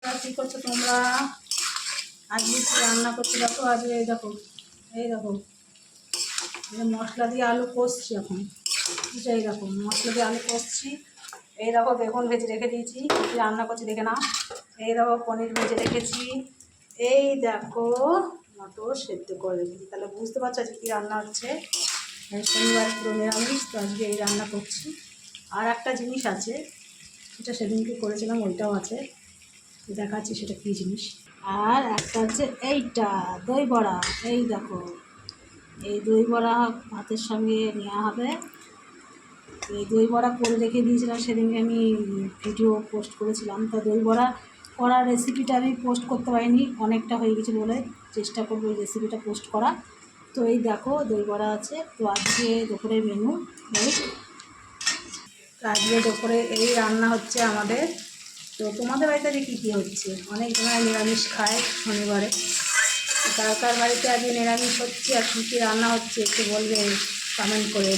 কী করছো তোমরা? আজকে কি রান্না করছি দেখো। আজকে এই দেখো, এই দেখো মশলা দিয়ে আলু কষছি এখন। এই দেখো মশলা দিয়ে আলু কষছি। এই দেখো বেগুন ভেজে রেখে দিয়েছি। কী রান্না করছি দেখে নাও। এই দেখো পনির ভেজে রেখেছি। এই দেখো মটর সেদ্ধ করে রেখেছি। তাহলে বুঝতে পারছো আজকে কী রান্না হচ্ছে। শনিবার পুরো নিরামিষ, তো আজকে এই রান্না করছি। আর একটা জিনিস আছে, সেটা সেদিনকে করেছিলাম, ওইটাও আছে, দেখাচ্ছি সেটা কী জিনিস। আর একটা হচ্ছে এইটা দই বড়া। এই দেখো এই দই বড়া ভাতের সঙ্গে নেওয়া হবে। এই দই বড়া করে রেখে দিয়েছিলাম, সেদিনকে আমি ভিডিও পোস্ট করেছিলাম। তা দই বড়া করার রেসিপিটা আমি পোস্ট করতে পারিনি, অনেকটা হয়ে গেছে বলে। চেষ্টা করবো এই রেসিপিটা পোস্ট করা। তো এই দেখো দই বড়া আছে। তো আজকে দুপুরের মেনু এই, আজকে দুপুরে এই রান্না হচ্ছে আমাদের। তো তোমাদের বাড়িতে কী কী হচ্ছে? অনেক জনের নিরামিষ খায় শনিবারে। কার কার বাড়িতে আজকে নিরামিষ হচ্ছে আর কী কী রান্না হচ্ছে একটু বলবে কমেন্ট করে।